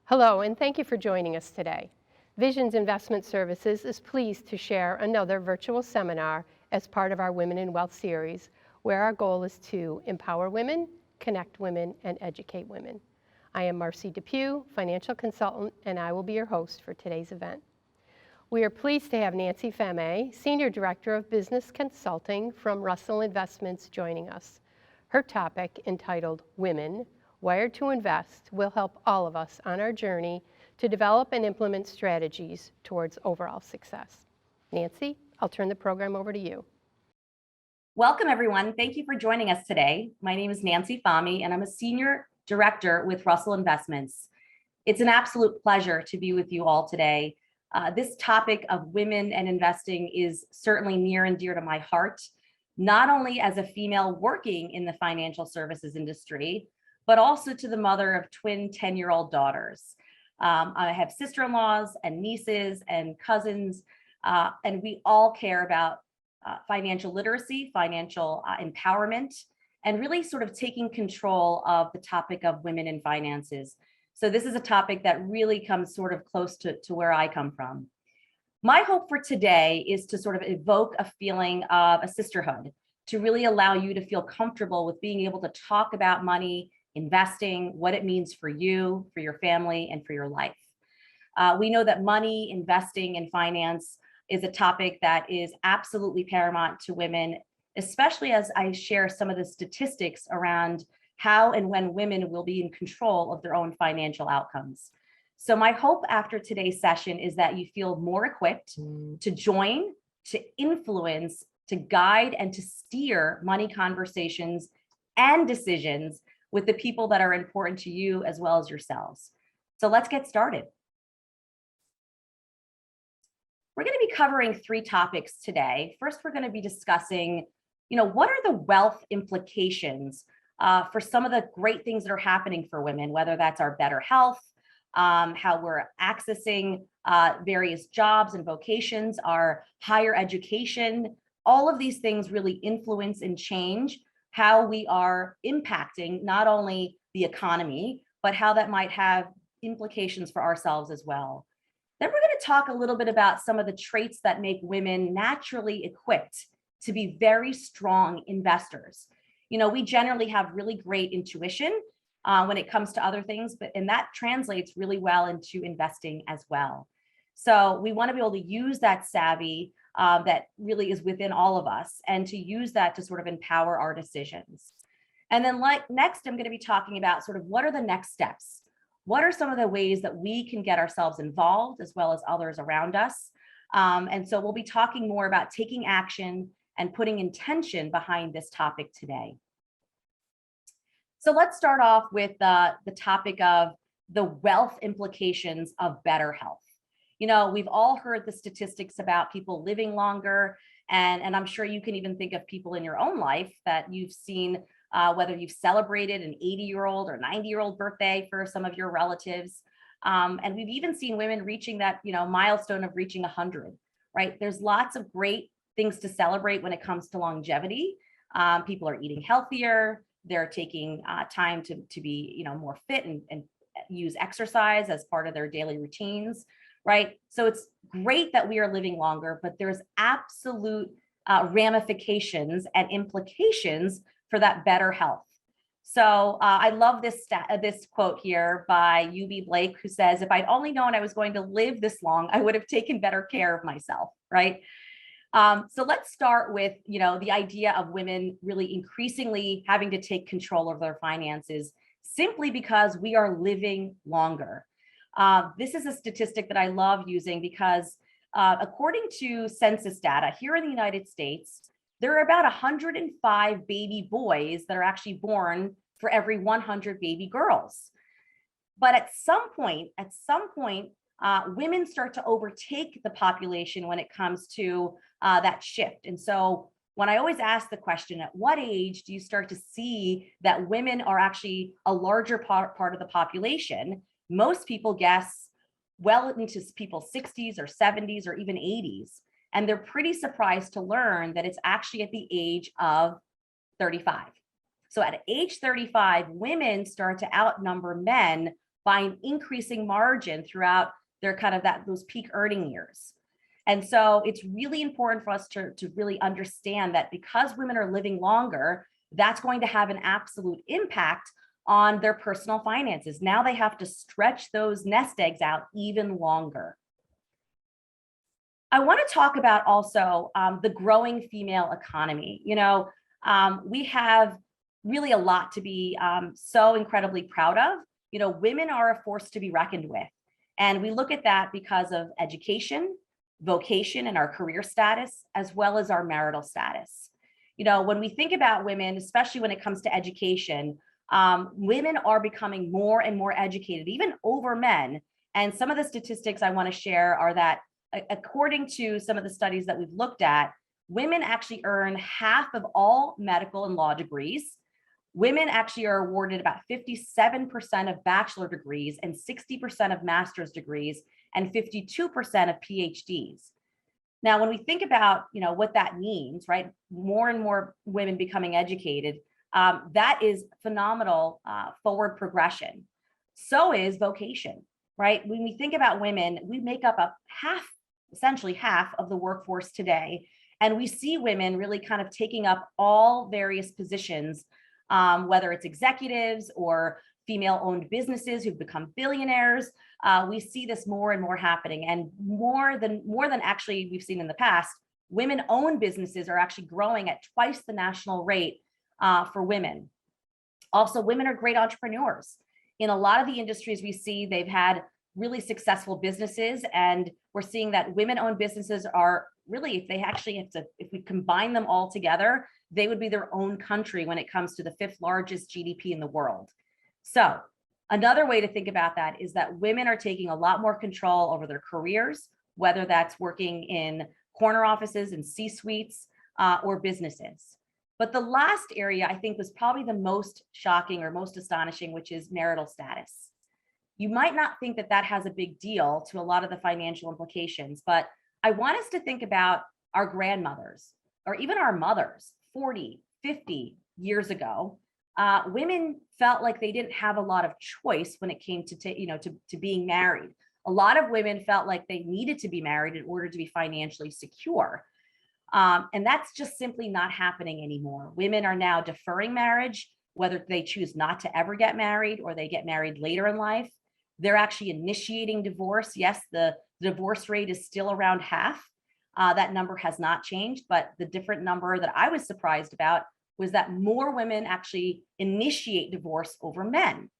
Hello, and thank you for joining us today. Visions Investment Services is pleased to share another virtual seminar as part of our Women in Wealth series, where our goal is to empower women, connect women, and educate women. I am Marcy Depew, financial consultant, and I will be your host for today's event. We are pleased to have Nancy Femme, Senior Director of Business Consulting from Russell Investments, joining us. Her topic, entitled Women, Wired to Invest, will help all of us on our journey to develop and implement strategies towards overall success. Nancy, I'll turn the program over to you. Welcome, everyone. Thank you for joining us today. My name is Nancy Femme, and I'm a Senior Director with Russell Investments. It's an absolute pleasure to be with you all today. This topic of women and investing is certainly near and dear to my heart, not only as a female working in the financial services industry, but also to the mother of twin 10-year-old daughters. I have sister-in-laws and nieces and cousins, and we all care about financial literacy, financial empowerment, and really sort of taking control of the topic of women in finances. So this is a topic that really comes sort of close to where I come from. My hope for today is to sort of evoke a feeling of a sisterhood, to really allow you to feel comfortable with being able to talk about money, investing, what it means for you, for your family, and for your life. We know that money, investing, and finance is a topic that is absolutely paramount to women, especially as I share some of the statistics around how and when women will be in control of their own financial outcomes. So my hope after today's session is that you feel more equipped to join, to influence, to guide, and to steer money conversations and decisions with the people that are important to you as well as yourselves. So let's get started. We're going to be covering three topics today. First, we're going to be discussing, what are the wealth implications for some of the great things that are happening for women, whether that's our better health, how we're accessing various jobs and vocations, our higher education. All of these things really influence and change how we are impacting not only the economy, but how that might have implications for ourselves as well. Then we're going to talk a little bit about some of the traits that make women naturally equipped to be very strong investors. We generally have really great intuition when it comes to other things, and that translates really well into investing as well. So we want to be able to use that savvy that really is within all of us, and to use that to sort of empower our decisions. And then next, I'm going to be talking about sort of what are the next steps? What are some of the ways that we can get ourselves involved as well as others around us? And so we'll be talking more about taking action and putting intention behind this topic today. So let's start off with the topic of the wealth implications of better health. We've all heard the statistics about people living longer, and I'm sure you can even think of people in your own life that you've seen, whether you've celebrated an 80-year-old or 90-year-old birthday for some of your relatives. And we've even seen women reaching that, milestone of reaching 100, right? There's lots of great things to celebrate when it comes to longevity. People are eating healthier. They're taking time to be, more fit and use exercise as part of their daily routines, right? So it's great that we are living longer, but there's absolute ramifications and implications for that better health. So I love this quote here by UB Blake, who says, "If I'd only known I was going to live this long, I would have taken better care of myself," right? So let's start with, the idea of women really increasingly having to take control of their finances simply because we are living longer. This is a statistic that I love using because according to census data here in the United States, there are about 105 baby boys that are actually born for every 100 baby girls. But at some point, women start to overtake the population when it comes to that shift. And so when I always ask the question, at what age do you start to see that women are actually a larger part of the population? Most people guess well into people's 60s or 70s or even 80s. And they're pretty surprised to learn that it's actually at the age of 35. So at age 35, women start to outnumber men by an increasing margin throughout their kind of those peak earning years. And so it's really important for us to really understand that because women are living longer, that's going to have an absolute impact on their personal finances. Now they have to stretch those nest eggs out even longer. I want to talk about also the growing female economy. We have really a lot to be so incredibly proud of. Women are a force to be reckoned with. And we look at that because of education, vocation, and our career status, as well as our marital status. When we think about women, especially when it comes to education, women are becoming more and more educated, even over men. And some of the statistics I want to share are that according to some of the studies that we've looked at, women actually earn half of all medical and law degrees. Women actually are awarded about 57% of bachelor degrees and 60% of master's degrees and 52% of PhDs. Now, when we think about, what that means, right? More and more women becoming educated, that is phenomenal forward progression. So is vocation, right? When we think about women, we make up essentially half of the workforce today. And we see women really kind of taking up all various positions, whether it's executives or female-owned businesses who've become billionaires. We see this more and more happening, and more than actually we've seen in the past. Women-owned businesses are actually growing at twice the national rate for women. Also, women are great entrepreneurs. In a lot of the industries we see, they've had really successful businesses, and we're seeing that women-owned businesses are really, if we combine them all together, they would be their own country when it comes to the 5th largest GDP in the world. So another way to think about that is that women are taking a lot more control over their careers, whether that's working in corner offices and C-suites or businesses. But the last area I think was probably the most shocking or most astonishing, which is marital status. You might not think that that has a big deal to a lot of the financial implications, but I want us to think about our grandmothers or even our mothers 40, 50 years ago. Women felt like they didn't have a lot of choice when it came to being married. A lot of women felt like they needed to be married in order to be financially secure. And that's just simply not happening anymore. Women are now deferring marriage, whether they choose not to ever get married or they get married later in life. They're actually initiating divorce. Yes, the divorce rate is still around half. That number has not changed, but the different number that I was surprised about was that more women actually initiate divorce over men.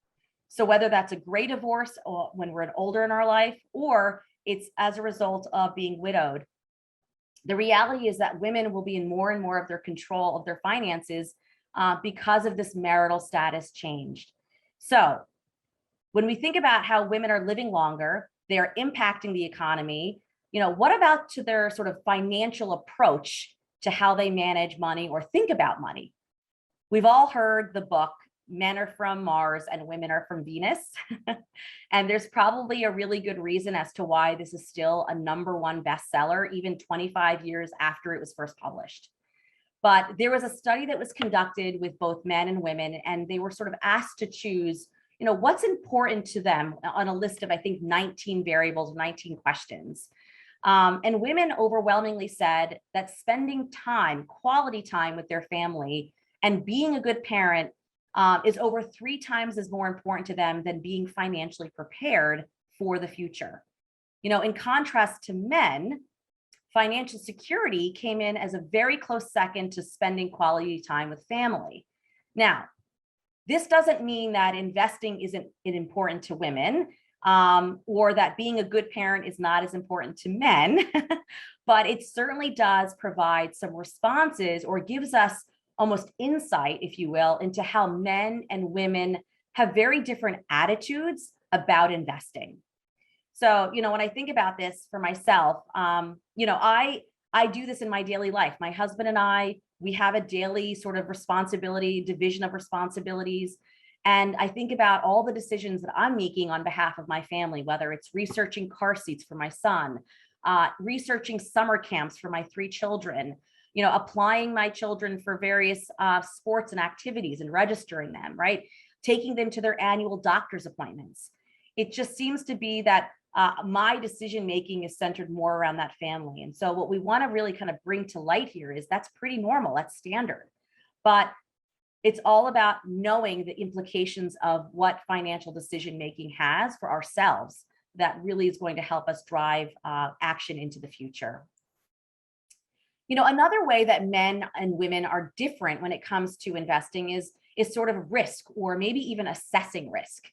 So whether that's a gray divorce or when we're older in our life, or it's as a result of being widowed, the reality is that women will be in more and more of their control of their finances because of this marital status changed. So when we think about how women are living longer, they are impacting the economy. What about to their sort of financial approach to how they manage money or think about money? We've all heard the book, Men Are From Mars and Women Are From Venus. And there's probably a really good reason as to why this is still a #1 bestseller, even 25 years after it was first published. But there was a study that was conducted with both men and women, and they were sort of asked to choose, what's important to them on a list of, I think, 19 variables, 19 questions. And women overwhelmingly said that spending time, quality time with their family and being a good parent is over 3 times as more important to them than being financially prepared for the future. In contrast to men, financial security came in as a very close second to spending quality time with family. Now, this doesn't mean that investing isn't important to women, or that being a good parent is not as important to men, but it certainly does provide some responses or gives us almost insight, if you will, into how men and women have very different attitudes about investing. So, when I think about this for myself, I do this in my daily life. My husband and I, we have a daily sort of division of responsibilities. And I think about all the decisions that I'm making on behalf of my family, whether it's researching car seats for my son, researching summer camps for my 3 children, applying my children for various sports and activities and registering them, right? Taking them to their annual doctor's appointments. It just seems to be that my decision making is centered more around that family. And so what we want to really kind of bring to light here is that's pretty normal, that's standard. But it's all about knowing the implications of what financial decision making has for ourselves that really is going to help us drive action into the future. You know, another way that men and women are different when it comes to investing is sort of risk, or maybe even assessing risk.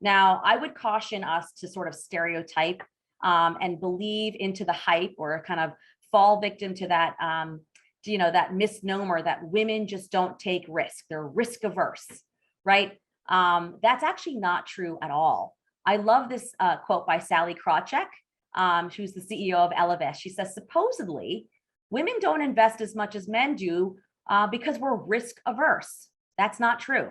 Now, I would caution us to sort of stereotype and believe into the hype, or kind of fall victim to that, that misnomer that women just don't take risk. They're risk averse, right? That's actually not true at all. I love this quote by Sally Krawcheck, who's the CEO of Ellevest. She says, supposedly, women don't invest as much as men do because we're risk averse. That's not true.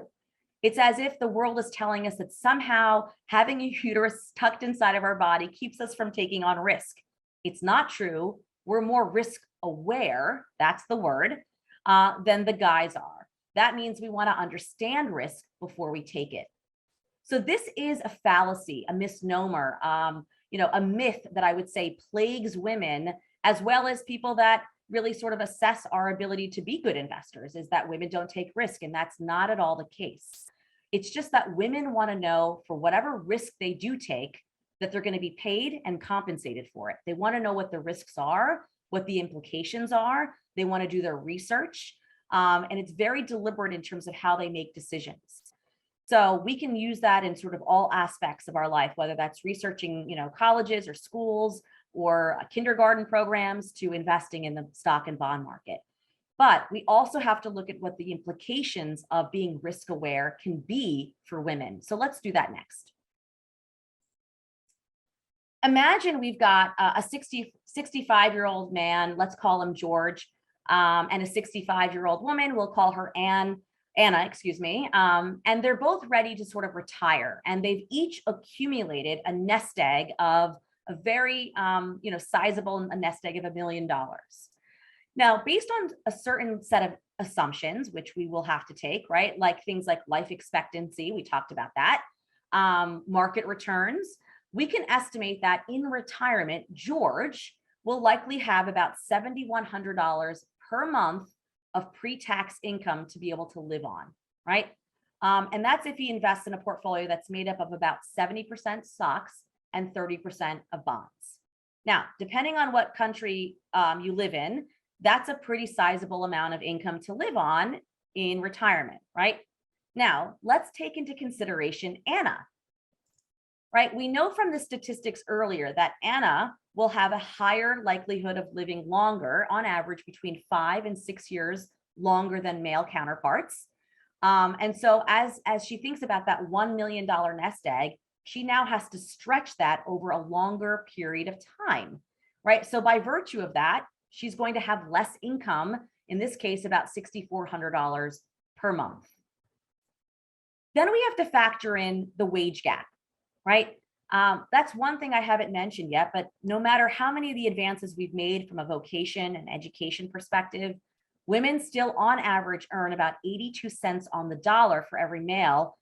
It's as if the world is telling us that somehow having a uterus tucked inside of our body keeps us from taking on risk. It's not true. We're more risk aware, that's the word, than the guys are. That means we want to understand risk before we take it. So this is a fallacy, a misnomer, a myth that I would say plagues women, as well as people that really sort of assess our ability to be good investors, is that women don't take risk. And that's not at all the case. It's just that women want to know, for whatever risk they do take, that they're going to be paid and compensated for it. They want to know what the risks are, what the implications are. They want to do their research. And it's very deliberate in terms of how they make decisions. So we can use that in sort of all aspects of our life, whether that's researching, colleges or schools or kindergarten programs, to investing in the stock and bond market. But we also have to look at what the implications of being risk aware can be for women. So let's do that next. Imagine we've got a 65-year-old man, let's call him George, and a 65-year-old woman, we'll call her Anna, and they're both ready to sort of retire, and they've each accumulated a nest egg of a very, sizable nest egg of $1 million. Now, based on a certain set of assumptions, which we will have to take, right? Like things like life expectancy, we talked about that, market returns, we can estimate that in retirement, George will likely have about $7,100 per month of pre-tax income to be able to live on, right? And that's if he invests in a portfolio that's made up of about 70% stocks and 30% of bonds. Now, depending on what country you live in, that's a pretty sizable amount of income to live on in retirement, right? Now, let's take into consideration Anna, right? We know from the statistics earlier that Anna will have a higher likelihood of living longer, on average between 5 and 6 years longer than male counterparts. And so as she thinks about that $1 million nest egg, she now has to stretch that over a longer period of time, right? So by virtue of that, she's going to have less income, in this case, about $6,400 per month. Then we have to factor in the wage gap, right? That's one thing I haven't mentioned yet, but no matter how many of the advances we've made from a vocation and education perspective, women still on average earn about 82 cents on the dollar for every male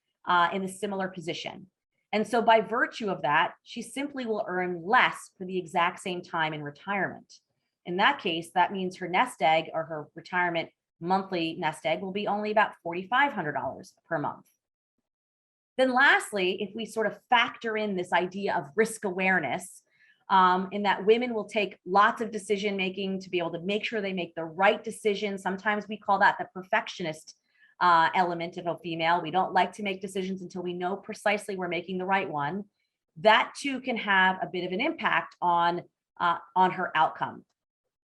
in a similar position. And so by virtue of that, she simply will earn less for the exact same time in retirement. In that case, that means her nest egg, or her retirement monthly nest egg, will be only about $4,500 per month. Then lastly, if we sort of factor in this idea of risk awareness, in that women will take lots of decision making to be able to make sure they make the right decision. Sometimes we call that the perfectionist element of a female. We don't like to make decisions until we know precisely we're making the right one. That too can have a bit of an impact on her outcome.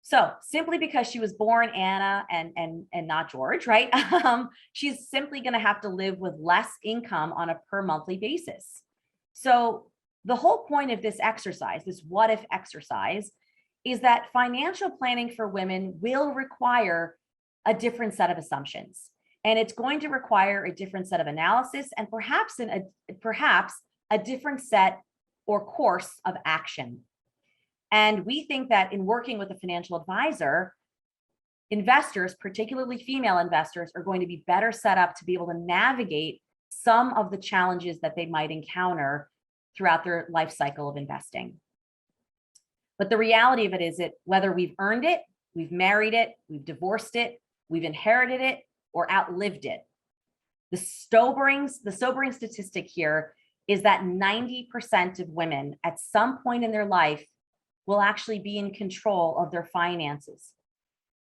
So simply because she was born Anna and not George, right? She's simply going to have to live with less income on a per monthly basis. So the whole point of this exercise, this what if exercise, is that financial planning for women will require a different set of assumptions. And it's going to require a different set of analysis, and perhaps a different set or course of action. And we think that in working with a financial advisor, investors, particularly female investors, are going to be better set up to be able to navigate some of the challenges that they might encounter throughout their life cycle of investing. But the reality of it is that whether we've earned it, we've married it, we've divorced it, we've inherited it, or outlived it, the sobering statistic here is that 90% of women at some point in their life will actually be in control of their finances.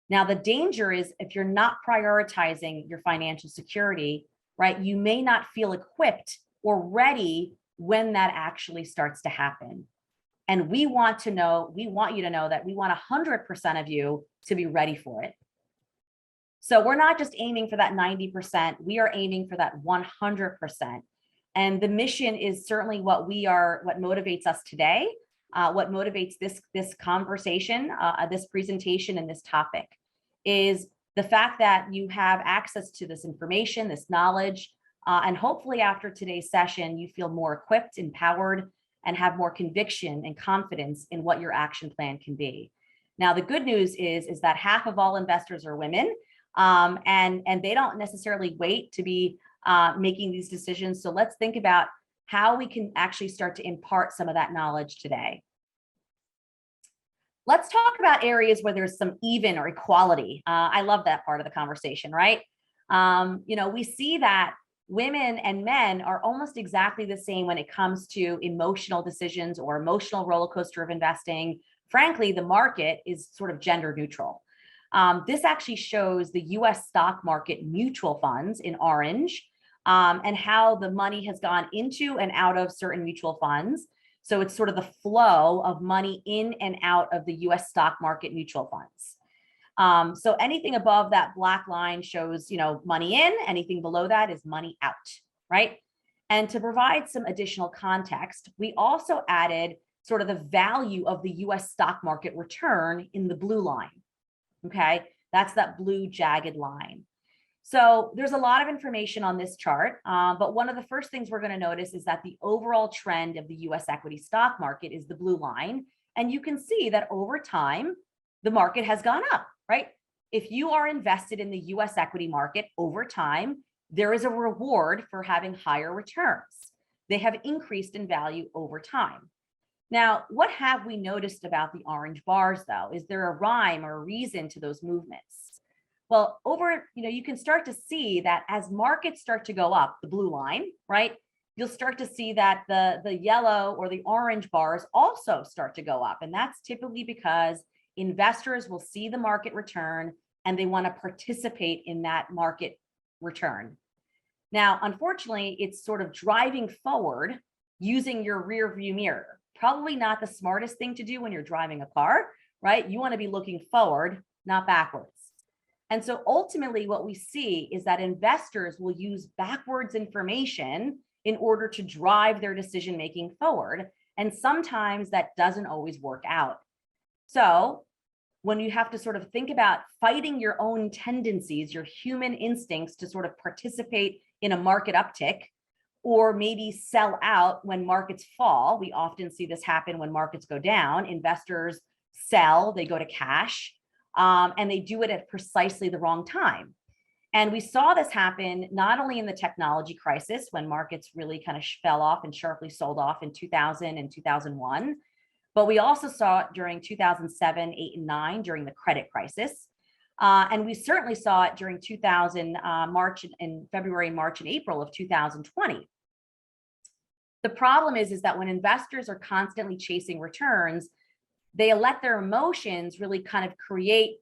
Now, the danger is if you're not prioritizing your financial security, right, you may not feel equipped or ready when that actually starts to happen. And we want you to know that we want 100% of you to be ready for it. So we're not just aiming for that 90%, we are aiming for that 100%. And the mission is certainly what motivates us today, what motivates this conversation, this presentation, and this topic is the fact that you have access to this information, this knowledge, and hopefully after today's session, you feel more equipped, empowered, and have more conviction and confidence in what your action plan can be. Now, the good news is that half of all investors are women, and they don't necessarily wait to be making these decisions. So let's think about how we can actually start to impart some of that knowledge today. Let's talk about areas where there's some even or equality. I love that part of the conversation, right? We see that women and men are almost exactly the same when it comes to emotional decisions or emotional roller coaster of investing. Frankly, the market is sort of gender neutral. This actually shows the US stock market mutual funds in orange, and how the money has gone into and out of certain mutual funds. So it's sort of the flow of money in and out of the US stock market mutual funds. So anything above that black line shows, money in, anything below that is money out, right? And to provide some additional context, we also added sort of the value of the US stock market return in the blue line, okay? That's that blue jagged line. So there's a lot of information on this chart, but one of the first things we're going to notice is that the overall trend of the US equity stock market is the blue line. And you can see that over time, the market has gone up, right? If you are invested in the US equity market over time, there is a reward for having higher returns. They have increased in value over time. Now, what have we noticed about the orange bars, though? Is there a rhyme or a reason to those movements? Well, you can start to see that as markets start to go up, the blue line, right? You'll start to see that the yellow or the orange bars also start to go up. And that's typically because investors will see the market return and they want to participate in that market return. Now, unfortunately, it's sort of driving forward using your rear view mirror. Probably not the smartest thing to do when you're driving a car, right? You want to be looking forward, not backwards. And so ultimately what we see is that investors will use backwards information in order to drive their decision-making forward. And sometimes that doesn't always work out. So when you have to sort of think about fighting your own tendencies, your human instincts to sort of participate in a market uptick, or maybe sell out when markets fall, we often see this happen when markets go down. Investors sell, they go to cash. And they do it at precisely the wrong time. And we saw this happen not only in the technology crisis when markets really kind of fell off and sharply sold off in 2000 and 2001, but we also saw it during 2007, 8, and 9 during the credit crisis. And we certainly saw it during February, March, and April of 2020. The problem is that when investors are constantly chasing returns, they let their emotions really kind of create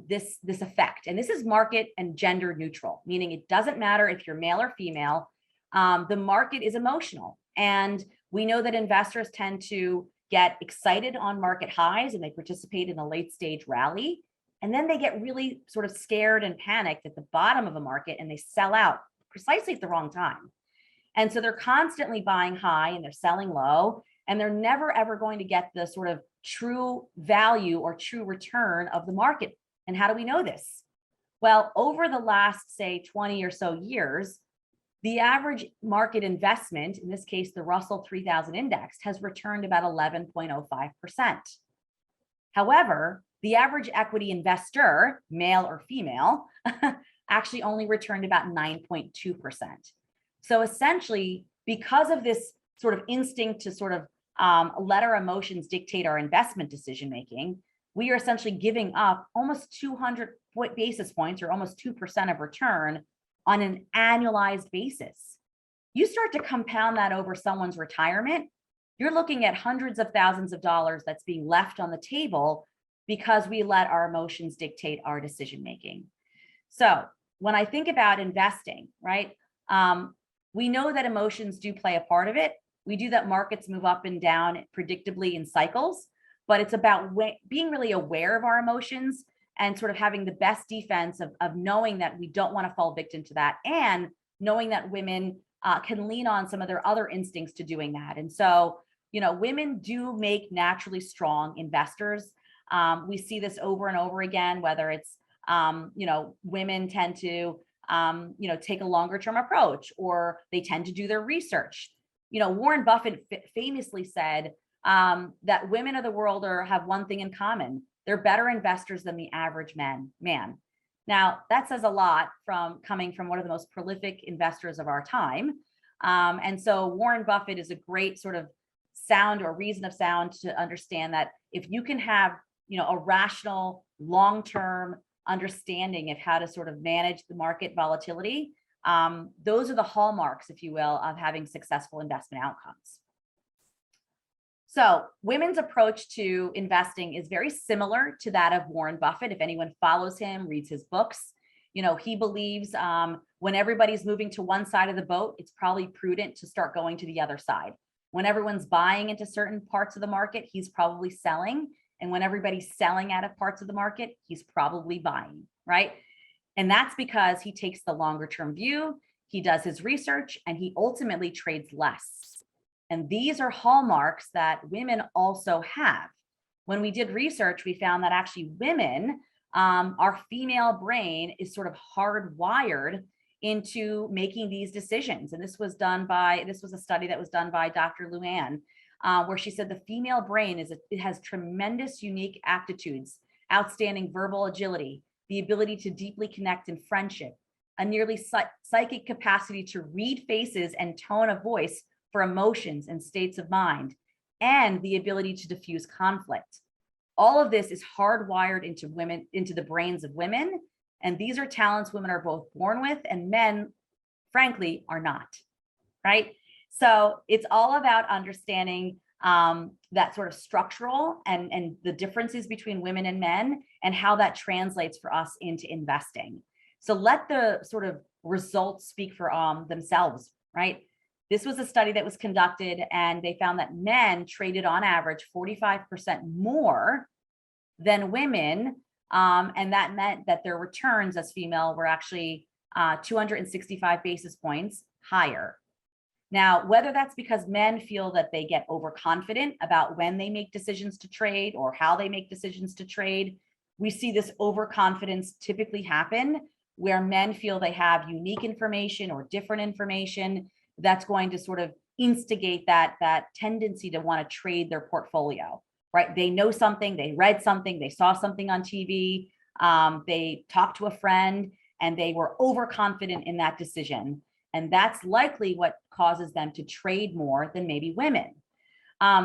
this effect. And this is market and gender neutral, meaning it doesn't matter if you're male or female. The market is emotional. And we know that investors tend to get excited on market highs and they participate in a late stage rally. And then they get really sort of scared and panicked at the bottom of a market and they sell out precisely at the wrong time. And so they're constantly buying high and they're selling low, and they're never ever going to get the sort of true value or true return of the market. And how do we know this? Well, over the last, say, 20 or so years, the average market investment, in this case, the Russell 3000 index, has returned about 11.05%. However, the average equity investor, male or female, actually only returned about 9.2%. So essentially, because of this sort of instinct to sort of let our emotions dictate our investment decision making, we are essentially giving up almost 200 basis points or almost 2% of return on an annualized basis. You start to compound that over someone's retirement, you're looking at hundreds of thousands of dollars that's being left on the table because we let our emotions dictate our decision making. So when I think about investing, right, we know that emotions do play a part of it. We do that markets move up and down predictably in cycles, but it's about being really aware of our emotions and sort of having the best defense of knowing that we don't want to fall victim to that, and knowing that women can lean on some of their other instincts to doing that. And so, women do make naturally strong investors. We see this over and over again, whether it's, women tend to, take a longer term approach, or they tend to do their research. Warren Buffett famously said that women of the world have one thing in common. They're better investors than the average man. Now, that says a lot coming from one of the most prolific investors of our time. And so Warren Buffett is a great sort of sound or reason of sound to understand that if you can have, a rational, long-term understanding of how to sort of manage the market volatility, those are the hallmarks, if you will, of having successful investment outcomes. So women's approach to investing is very similar to that of Warren Buffett. If anyone follows him, reads his books, he believes when everybody's moving to one side of the boat, it's probably prudent to start going to the other side. When everyone's buying into certain parts of the market, he's probably selling. And when everybody's selling out of parts of the market, he's probably buying, right? And that's because he takes the longer term view, he does his research, and he ultimately trades less. And these are hallmarks that women also have. When we did research, we found that actually women, our female brain is sort of hardwired into making these decisions. And this was a study that was done by Dr. Luann, where she said the female brain it has tremendous unique aptitudes, outstanding verbal agility, the ability to deeply connect in friendship, a nearly psychic capacity to read faces and tone of voice for emotions and states of mind, and the ability to diffuse conflict. All of this is hardwired into the brains of women. And these are talents women are both born with, and men, frankly, are not, right? So it's all about understanding that sort of structural and the differences between women and men, and how that translates for us into investing. So let the sort of results speak for themselves, right? This was a study that was conducted, and they found that men traded on average 45% more than women. And that meant that their returns as female were actually 265 basis points higher. Now, whether that's because men feel that they get overconfident about when they make decisions to trade or how they make decisions to trade, we see this overconfidence typically happen where men feel they have unique information or different information that's going to sort of instigate that tendency to want to trade their portfolio, right? They know something, they read something, they saw something on TV, they talked to a friend, and they were overconfident in that decision. And that's likely what causes them to trade more than maybe women.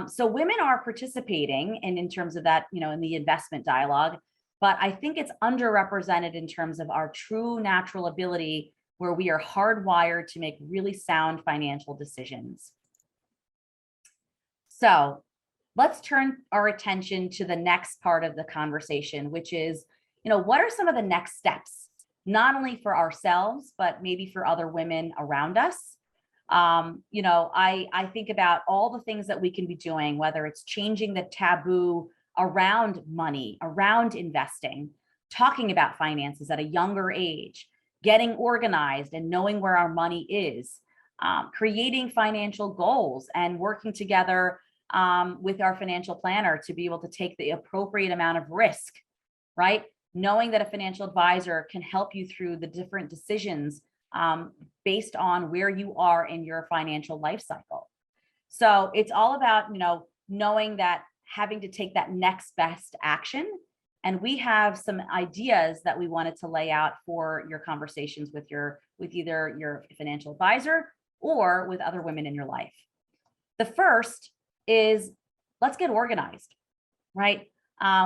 So women are participating in terms of that, in the investment dialogue, but I think it's underrepresented in terms of our true natural ability, where we are hardwired to make really sound financial decisions. So let's turn our attention to the next part of the conversation, which is, what are some of the next steps, not only for ourselves, but maybe for other women around us? I think about all the things that we can be doing, whether it's changing the taboo around money, around investing, talking about finances at a younger age, getting organized and knowing where our money is, creating financial goals and working together with our financial planner to be able to take the appropriate amount of risk, right? Knowing that a financial advisor can help you through the different decisions based on where you are in your financial life cycle. So it's all about, knowing that having to take that next best action. And we have some ideas that we wanted to lay out for your conversations with either your financial advisor or with other women in your life. The first is let's get organized, right?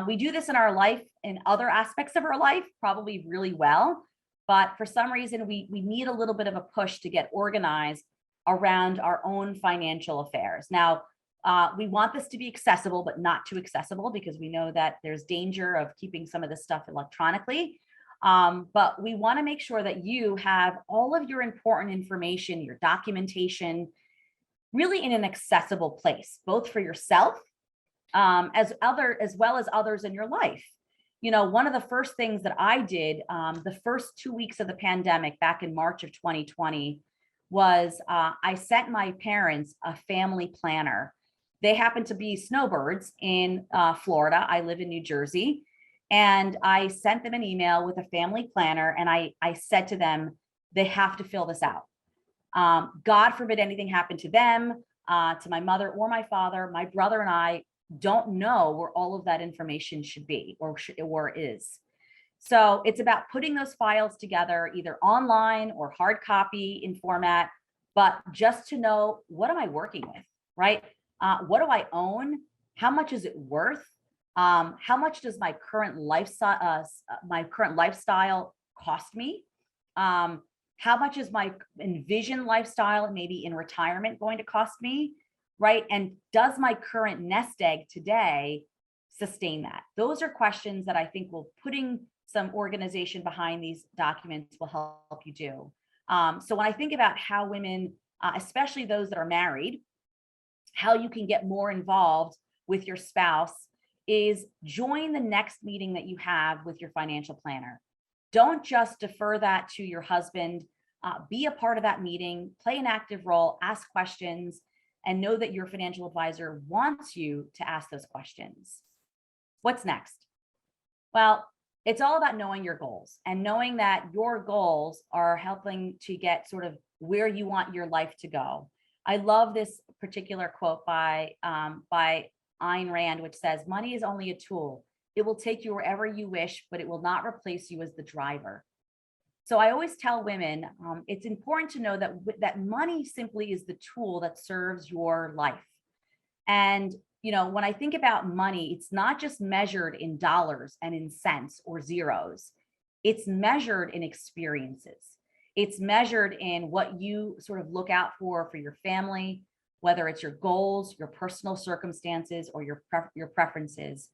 We do this in our life, in other aspects of our life, probably really well. But for some reason, we need a little bit of a push to get organized around our own financial affairs. Now, we want this to be accessible, but not too accessible, because we know that there's danger of keeping some of this stuff electronically. But we want to make sure that you have all of your important information, your documentation, really in an accessible place, both for yourself, as well as others in your life. You know, one of the first things that I did the first 2 weeks of the pandemic back in March of 2020 was I sent my parents a family planner. They happen to be snowbirds in Florida. I live in New Jersey. And I sent them an email with a family planner, and I said to them, they have to fill this out. God forbid anything happened to them, to my mother or my father. My brother and I don't know where all of that information should be or is. So it's about putting those files together, either online or hard copy in format, but just to know, what am I working with, right? What do I own? How much is it worth? How much does my current lifestyle cost me? How much is my envisioned lifestyle, maybe in retirement, going to cost me? Right? And does my current nest egg today sustain that? Those are questions that I think putting some organization behind these documents will help you do. So when I think about how women, especially those that are married, how you can get more involved with your spouse is join the next meeting that you have with your financial planner. Don't just defer that to your husband. Be a part of that meeting, play an active role, ask questions, and know that your financial advisor wants you to ask those questions. What's next? Well, it's all about knowing your goals and knowing that your goals are helping to get sort of where you want your life to go. I love this particular quote by Ayn Rand, which says, money is only a tool. It will take you wherever you wish, but it will not replace you as the driver. So I always tell women, it's important to know that money simply is the tool that serves your life. And, you know, when I think about money, it's not just measured in dollars and in cents or zeros. It's measured in experiences. It's measured in what you sort of look out for your family, whether it's your goals, your personal circumstances, or your preferences.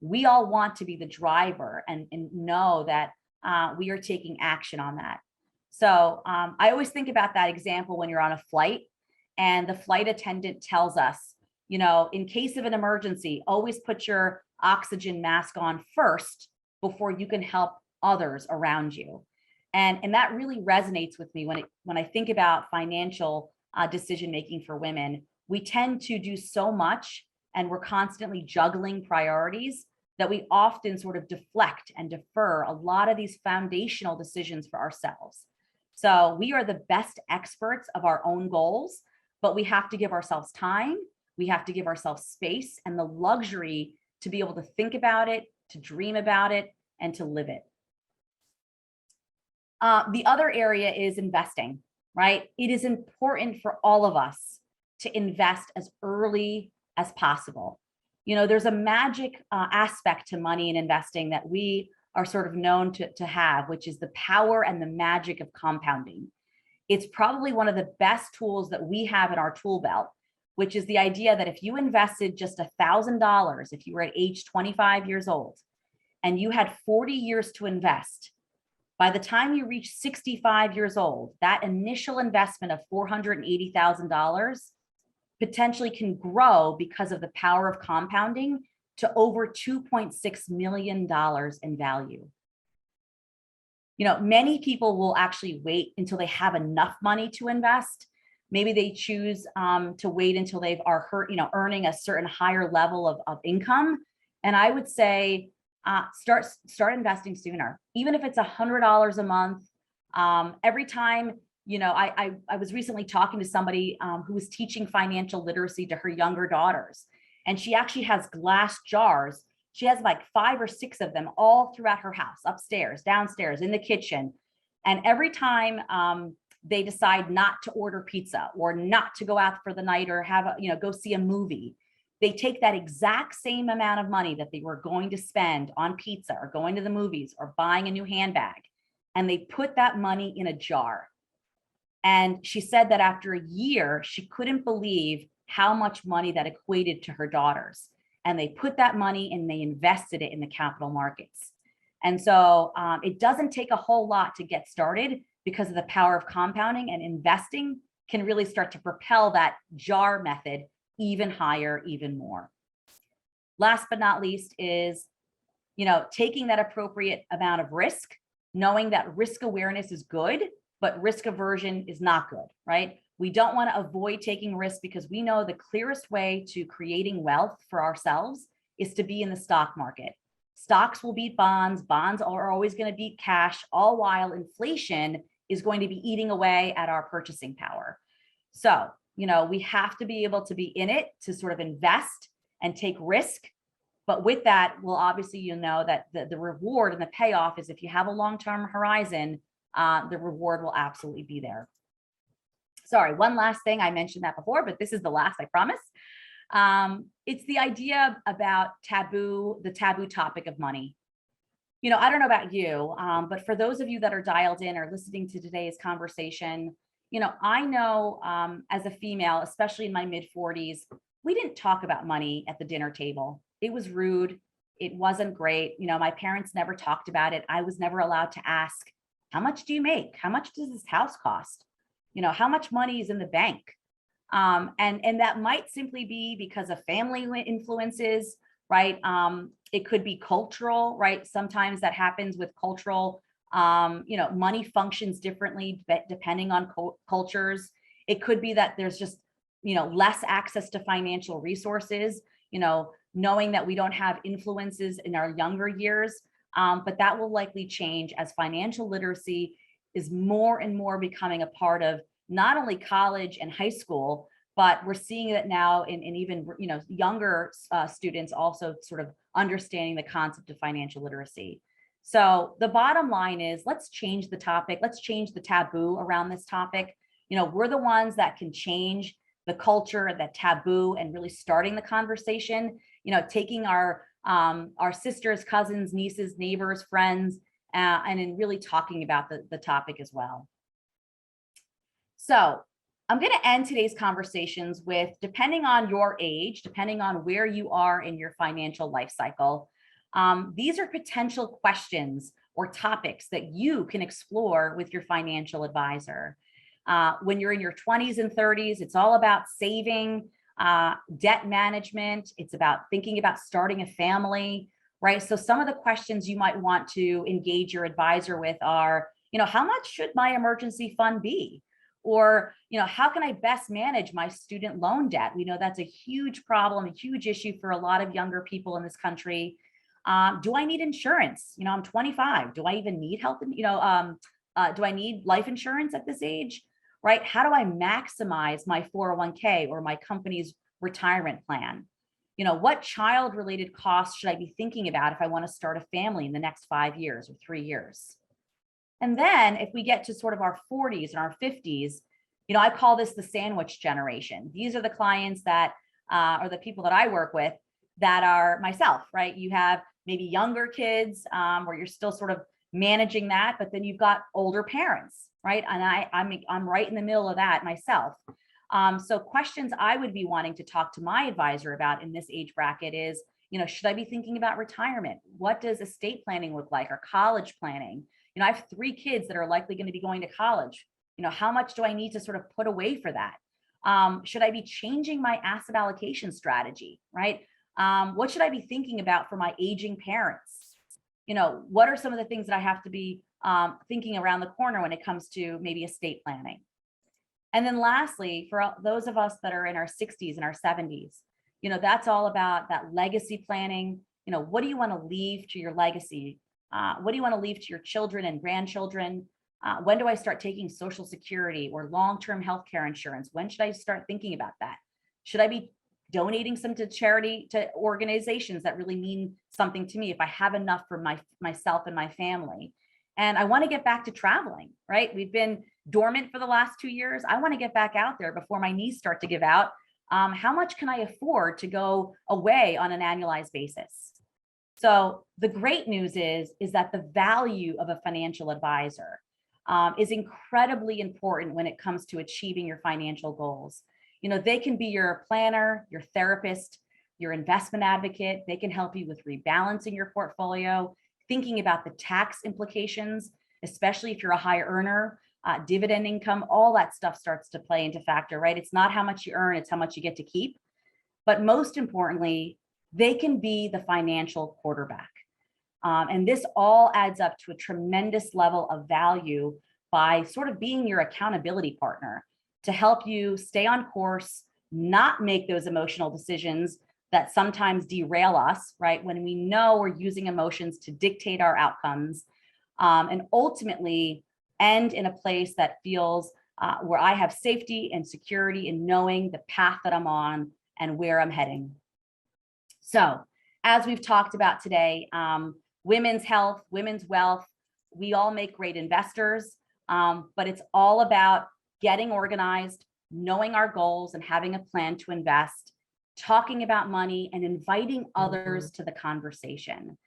We all want to be the driver and know that we are taking action on that. So I always think about that example when you're on a flight and the flight attendant tells us, you know, in case of an emergency, always put your oxygen mask on first before you can help others around you. And that really resonates with me when I think about financial decision making for women. We tend to do so much and we're constantly juggling priorities that we often sort of deflect and defer a lot of these foundational decisions for ourselves. So we are the best experts of our own goals, but we have to give ourselves time. We have to give ourselves space and the luxury to be able to think about it, to dream about it, and to live it. The other area is investing, right? It is important for all of us to invest as early as possible. You know, there's a magic aspect to money and investing that we are sort of known to have, which is the power and the magic of compounding. It's probably one of the best tools that we have in our tool belt, which is the idea that if you invested just $1,000, if you were at age 25 years old, and you had 40 years to invest, by the time you reach 65 years old, that initial investment of $480,000 potentially can grow because of the power of compounding to over $2.6 million in value. You know, many people will actually wait until they have enough money to invest. Maybe they choose to wait until they are earning a certain higher level of income. And I would say, start investing sooner, even if it's $100 a month. Every time, you know, I was recently talking to somebody who was teaching financial literacy to her younger daughters, and she actually has glass jars. She has like 5 or 6 of them all throughout her house, upstairs, downstairs, in the kitchen. And every time they decide not to order pizza or not to go out for the night or go see a movie. They take that exact same amount of money that they were going to spend on pizza or going to the movies or buying a new handbag, and they put that money in a jar. And she said that after a year, she couldn't believe how much money that equated to her daughters. And they put that money and they invested it in the capital markets. And so it doesn't take a whole lot to get started because of the power of compounding, and investing can really start to propel that jar method even higher, even more. Last but not least is, taking that appropriate amount of risk, knowing that risk awareness is good, but risk aversion is not good, right? We don't want to avoid taking risks because we know the clearest way to creating wealth for ourselves is to be in the stock market. Stocks will beat bonds. Bonds are always going to beat cash, all while inflation is going to be eating away at our purchasing power. So, we have to be able to be in it to sort of invest and take risk. But with that, well, obviously, that the reward and the payoff is, if you have a long-term horizon, the reward will absolutely be there. Sorry, one last thing. I mentioned that before, but this is the last, I promise. It's the idea about the taboo topic of money. I don't know about you, but for those of you that are dialed in or listening to today's conversation, I know as a female, especially in my mid 40s, we didn't talk about money at the dinner table. It was rude. It wasn't great. My parents never talked about it. I was never allowed to ask, how much do you make? How much does this house cost? How much money is in the bank? And that might simply be because of family influences, right? It could be cultural, right? Sometimes that happens with cultural, money functions differently depending on cultures. It could be that there's just, less access to financial resources, knowing that we don't have influences in our younger years. But that will likely change as financial literacy is more and more becoming a part of not only college and high school, but we're seeing it now in even younger students also sort of understanding the concept of financial literacy. So the bottom line is, let's change the topic. Let's change the taboo around this topic. We're the ones that can change the culture, that taboo, and really starting the conversation. Taking our sisters, cousins, nieces, neighbors, friends, and in really talking about the topic as well. So I'm going to end today's conversations with, depending on your age, depending on where you are in your financial life cycle, these are potential questions or topics that you can explore with your financial advisor. When you're in your 20s and 30s, it's all about saving, debt management. It's about thinking about starting a family, right? So some of the questions you might want to engage your advisor with are, how much should my emergency fund be? Or, how can I best manage my student loan debt? We know that's a huge problem, a huge issue for a lot of younger people in this country. Do I need insurance? I'm 25. Do I even need health? Do I need life insurance at this age? Right? How do I maximize my 401k or my company's retirement plan? What child-related costs should I be thinking about if I want to start a family in the next 5 years or 3 years? And then if we get to sort of our 40s and our 50s, I call this the sandwich generation. These are the clients that are the people that I work with that are myself, right? You have maybe younger kids where you're still sort of managing that, but then you've got older parents, right? And I'm right in the middle of that myself. So questions I would be wanting to talk to my advisor about in this age bracket is, should I be thinking about retirement? What does estate planning look like, or college planning? I have 3 kids that are likely going to be going to college. How much do I need to sort of put away for that? Should I be changing my asset allocation strategy, right? What should I be thinking about for my aging parents? What are some of the things that I have to be thinking around the corner when it comes to maybe estate planning? And then lastly, for those of us that are in our 60s and our 70s, that's all about that legacy planning. What do you want to leave to your legacy? What do you want to leave to your children and grandchildren? When do I start taking Social Security or long-term healthcare insurance? When should I start thinking about that? Should I be donating some to charity, to organizations that really mean something to me if I have enough for myself and my family? and I want to get back to traveling, right? We've been dormant for the last 2 years. I want to get back out there before my knees start to give out. How much can I afford to go away on an annualized basis? So the great news is that the value of a financial advisor is incredibly important when it comes to achieving your financial goals. You know, they can be your planner, your therapist, your investment advocate. They can help you with rebalancing your portfolio, thinking about the tax implications, especially if you're a high earner, dividend income, all that stuff starts to play into factor, right? It's not how much you earn, it's how much you get to keep. But most importantly, they can be the financial quarterback. And this all adds up to a tremendous level of value by sort of being your accountability partner to help you stay on course, not make those emotional decisions that sometimes derail us, right? When we know we're using emotions to dictate our outcomes, and ultimately end in a place that feels where I have safety and security in knowing the path that I'm on and where I'm heading. So, as we've talked about today, women's health, women's wealth, we all make great investors, but it's all about getting organized, knowing our goals and having a plan to invest, talking about money and inviting others to the conversation.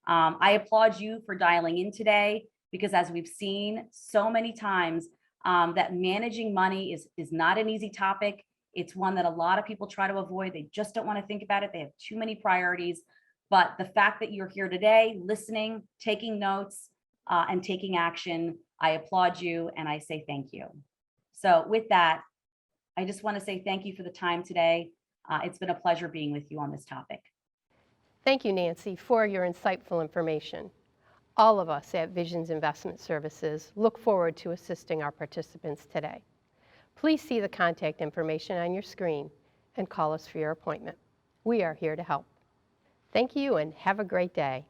I applaud you for dialing in today because as we've seen so many times, that managing money is not an easy topic. It's one that a lot of people try to avoid. They just don't want to think about it. They have too many priorities. But the fact that you're here today, listening, taking notes, and taking action, I applaud you and I say thank you. So with that, I just want to say thank you for the time today. It's been a pleasure being with you on this topic. Thank you, Nancy, for your insightful information. All of us at Visions Investment Services look forward to assisting our participants today. Please see the contact information on your screen and call us for your appointment. We are here to help. Thank you and have a great day.